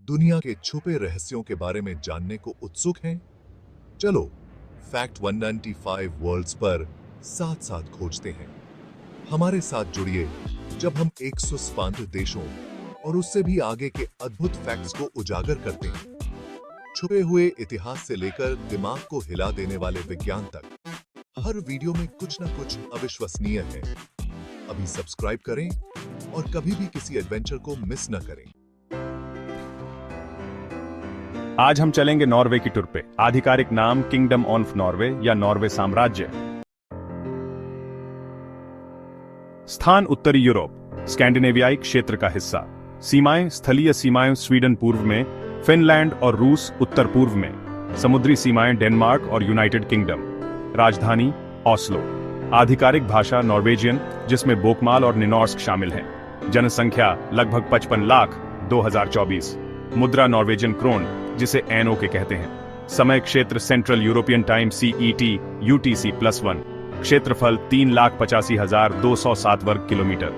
दुनिया के छुपे रहस्यों के बारे में जानने को उत्सुक हैं? चलो फैक्ट 195 वर्ल्ड्स पर साथ साथ खोजते हैं। हमारे साथ जुड़िए जब हम 157 देशों और उससे भी आगे के अद्भुत फैक्ट्स को उजागर करते हैं। छुपे हुए इतिहास से लेकर दिमाग को हिला देने वाले विज्ञान तक, हर वीडियो में कुछ न कुछ अविश्वसनीय है। अभी सब्सक्राइब करें और कभी भी किसी एडवेंचर को मिस न करें। आज हम चलेंगे नॉर्वे की टूर पे। आधिकारिक नाम किंगडम ऑफ नॉर्वे या नॉर्वे साम्राज्य। स्थान उत्तरी यूरोप, स्कैंडिनेवियाई क्षेत्र का हिस्सा। सीमाएं स्थलीय सीमाएं स्वीडन पूर्व में, फिनलैंड और रूस उत्तर पूर्व में। समुद्री सीमाएं डेनमार्क और यूनाइटेड किंगडम। राजधानी ऑस्लो। आधिकारिक भाषा नॉर्वेजियन, जिसमें बोकमाल और निनॉर्स्क शामिल हैं। जनसंख्या लगभग 55 लाख 2024। मुद्रा नॉर्वेजियन क्रोन, जिसे एनओ के कहते हैं। समय क्षेत्र central European time CET UTC+1। क्षेत्रफल 3,85,207 वर्ग किलोमीटर।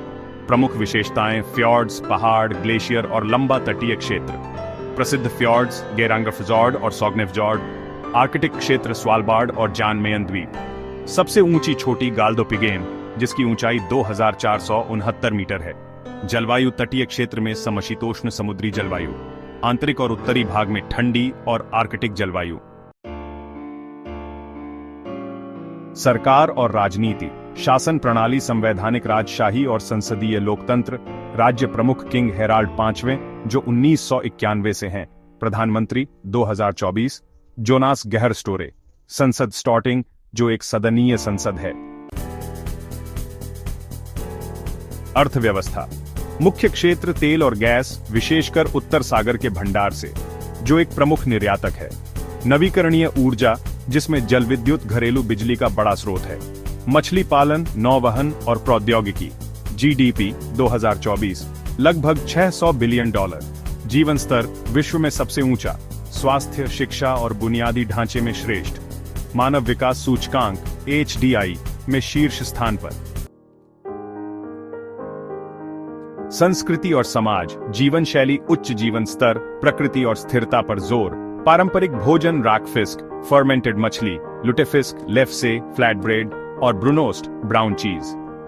प्रमुख विशेषताएं फ्यॉर्ड्स, पहाड़, ग्लेशियर और लंबा तटीय क्षेत्र। प्रसिद्ध फ्यॉर्ड्स गेरांगरफजॉर्ड और सॉग्नेफजॉर्ड। आर्कटिक क्षेत्र स्वालबार्ड और जान मेयन द्वीप। सबसे ऊंची छोटी गाल्दोपिगेन, जिसकी ऊंचाई 2,469 मीटर है। जलवायु तटीय क्षेत्र में समशीतोष्ण समुद्री जलवायु। आंतरिक और उत्तरी भाग में ठंडी और आर्कटिक जलवायु। सरकार और राजनीति। शासन प्रणाली संवैधानिक राजशाही और संसदीय लोकतंत्र। राज्य प्रमुख किंग हेराल्ड पांचवें, जो 1991 से हैं। प्रधानमंत्री 2024 जोनास गहर स्टोरे। संसद स्टॉर्टिंग, जो एक सदनीय संसद है। अर्थव्यवस्था। मुख्य क्षेत्र तेल और गैस, विशेषकर उत्तर सागर के भंडार से, जो एक प्रमुख निर्यातक है। नवीकरणीय ऊर्जा, जिसमें जल विद्युत घरेलू बिजली का बड़ा स्रोत है। मछली पालन, नौवहन और प्रौद्योगिकी। GDP 2024 लगभग $600 बिलियन। जीवन स्तर विश्व में सबसे ऊंचा। स्वास्थ्य, शिक्षा और बुनियादी ढांचे में श्रेष्ठ। मानव विकास सूचकांक HDI में शीर्ष स्थान पर। संस्कृति और समाज। जीवन शैली उच्च जीवन स्तर, प्रकृति और स्थिरता पर जोर। पारंपरिक भोजन राकफिस्क, फर्मेंटेड मछली, लुटेफिस्क, लेफ्से, फ्लैटब्रेड और ब्रुनोस्ट, ब्राउन चीज।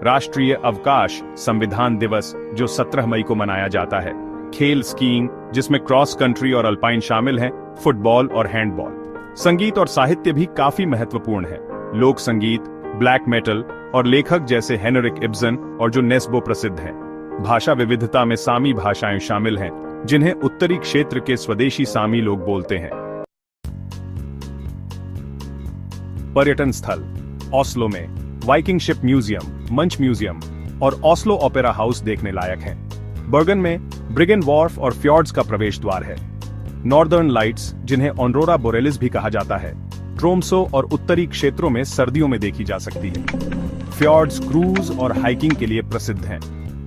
राष्ट्रीय अवकाश, संविधान दिवस, जो 17 मई को मनाया जाता है। खेल स्कीइंग, जिसमें क्रॉस कंट्री और अल्पाइन शामिल हैं। फुटबॉल और हैंडबॉल। संगीत और साहित्य भी काफी महत्वपूर्ण है। लोक संगीत, ब्लैक मेटल और लेखक जैसे हेनरिक इब्सन और जो नेस्बो प्रसिद्ध हैं। भाषा विविधता में सामी भाषाएं शामिल हैं, जिन्हें उत्तरी क्षेत्र के स्वदेशी सामी लोग बोलते हैं। पर्यटन स्थल। ऑस्लो में वाइकिंग शिप म्यूजियम, मंच म्यूजियम और ऑस्लो ओपेरा हाउस देखने लायक हैं। बर्गन में ब्रिगेन वॉर्फ और फ्यॉर्ड्स का प्रवेश द्वार है। नॉर्दर्न लाइट्स, जिन्हें ऑनरोरा बोरेलिस भी कहा जाता है, ट्रोम्सो और उत्तरी क्षेत्रों में सर्दियों में देखी जा सकती है। फ्यॉर्ड्स क्रूज और हाइकिंग के लिए प्रसिद्ध हैं।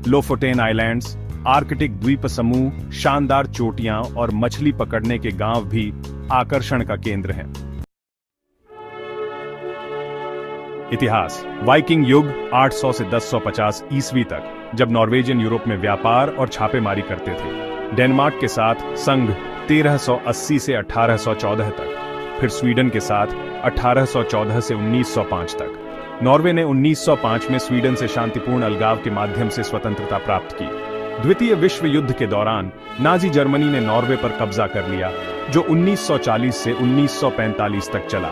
लोफोटेन आइलैंड्स, आर्कटिक द्वीप समूह, शानदार चोटियां और मछली पकड़ने के गांव भी आकर्षण का केंद्र हैं। इतिहास। वाइकिंग युग 800 से 1050 ईस्वी तक, जब नॉर्वेजियन यूरोप में व्यापार और छापेमारी करते थे। डेनमार्क के साथ संघ 1380 से 1814 तक। फिर स्वीडन के साथ 1814 से 1905 तक। नॉर्वे ने 1905 में स्वीडन से शांतिपूर्ण अलगाव के माध्यम से स्वतंत्रता प्राप्त की। द्वितीय विश्व युद्ध के दौरान नाजी जर्मनी ने नॉर्वे पर कब्जा कर लिया, जो 1940 से 1945 तक चला।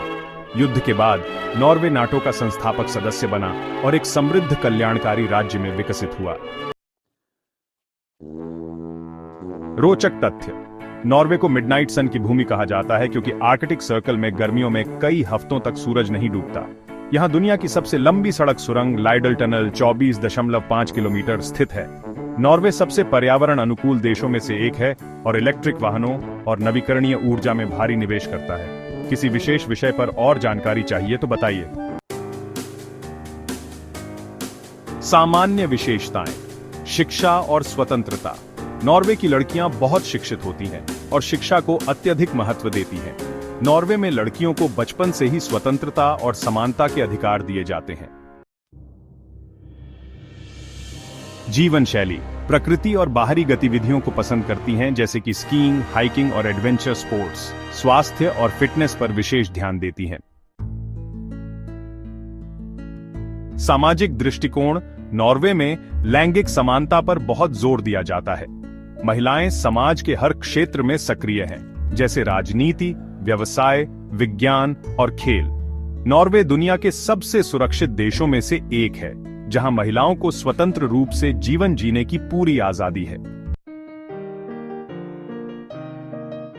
युद्ध के बाद नॉर्वे नाटो का संस्थापक सदस्य बना और एक समृद्ध कल्याणकारी राज्य में विकसित हुआ। रोचक तथ्य। नॉर्वे को मिडनाइट सन की भूमि कहा जाता है क्योंकि आर्कटिक सर्कल में गर्मियों में कई हफ्तों तक सूरज नहीं डूबता। यहाँ दुनिया की सबसे लंबी सड़क सुरंग लाइडल टनल 24.5 किलोमीटर स्थित है। नॉर्वे सबसे पर्यावरण अनुकूल देशों में से एक है और इलेक्ट्रिक वाहनों और नवीकरणीय ऊर्जा में भारी निवेश करता है। किसी विशेष विषय पर और जानकारी चाहिए तो बताइए। सामान्य विशेषताएं। शिक्षा और स्वतंत्रता। नॉर्वे की लड़कियां बहुत शिक्षित होती हैं और शिक्षा को अत्यधिक महत्व देती हैं। नॉर्वे में लड़कियों को बचपन से ही स्वतंत्रता और समानता के अधिकार दिए जाते हैं। जीवन शैली। प्रकृति और बाहरी गतिविधियों को पसंद करती हैं, जैसे कि स्कीइंग, हाइकिंग और एडवेंचर स्पोर्ट्स। स्वास्थ्य और फिटनेस पर विशेष ध्यान देती हैं। सामाजिक दृष्टिकोण। नॉर्वे में लैंगिक समानता पर बहुत जोर दिया जाता है। महिलाएं समाज के हर क्षेत्र में सक्रिय हैं, जैसे राजनीति, व्यवसाय, विज्ञान और खेल। नॉर्वे दुनिया के सबसे सुरक्षित देशों में से एक है, जहां महिलाओं को स्वतंत्र रूप से जीवन जीने की पूरी आजादी है।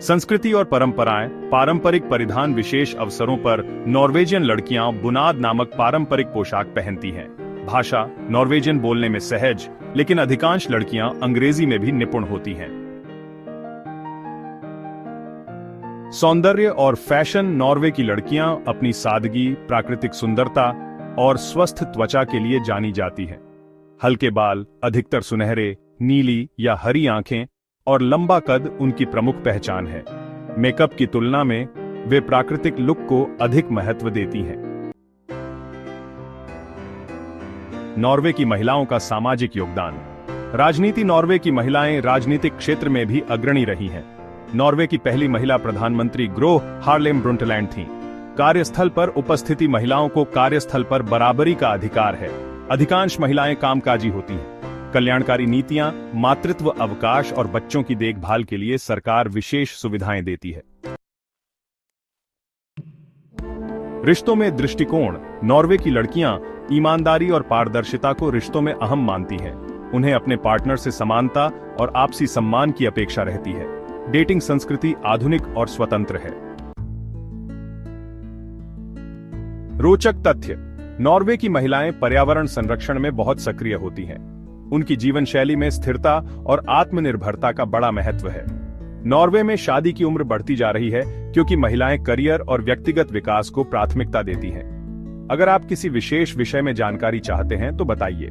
संस्कृति और परंपराएं। पारंपरिक परिधान। विशेष अवसरों पर नॉर्वेजियन लड़कियां बुनाद नामक पारंपरिक पोशाक पहनती हैं। भाषा। नॉर्वेजियन बोलने में सहज, लेकिन अधिकांश लड़कियां अंग्रेजी में भी निपुण होती हैं। सौंदर्य और फैशन। नॉर्वे की लड़कियां अपनी सादगी, प्राकृतिक सुंदरता और स्वस्थ त्वचा के लिए जानी जाती हैं। हल्के बाल, अधिकतर सुनहरे, नीली या हरी आंखें और लंबा कद उनकी प्रमुख पहचान है। मेकअप की तुलना में वे प्राकृतिक लुक को अधिक महत्व देती हैं। नॉर्वे की महिलाओं का सामाजिक योगदान। राजनीति। नॉर्वे की महिलाएं राजनीतिक क्षेत्र में भी अग्रणी रही हैं। नॉर्वे की पहली महिला प्रधानमंत्री ग्रो हार्लेम ब्रुंटलैंड थीं। कार्यस्थल पर उपस्थिति। महिलाओं को कार्यस्थल पर बराबरी का अधिकार है। अधिकांश महिलाएं कामकाजी होती हैं। कल्याणकारी नीतियां। मातृत्व अवकाश और बच्चों की देखभाल के लिए सरकार विशेष सुविधाएं देती है। रिश्तों में दृष्टिकोण। नॉर्वे की लड़कियां ईमानदारी और पारदर्शिता को रिश्तों में अहम मानती हैं। उन्हें अपने पार्टनर से समानता और आपसी सम्मान की अपेक्षा रहती है। डेटिंग संस्कृति आधुनिक और स्वतंत्र है। रोचक तथ्य। नॉर्वे की महिलाएं पर्यावरण संरक्षण में बहुत सक्रिय होती हैं। उनकी जीवन शैली में स्थिरता और आत्मनिर्भरता का बड़ा महत्व है। नॉर्वे में शादी की उम्र बढ़ती जा रही है, क्योंकि महिलाएं करियर और व्यक्तिगत विकास को प्राथमिकता देती हैं। अगर आप किसी विशेष विषय में जानकारी चाहते हैं तो बताइए।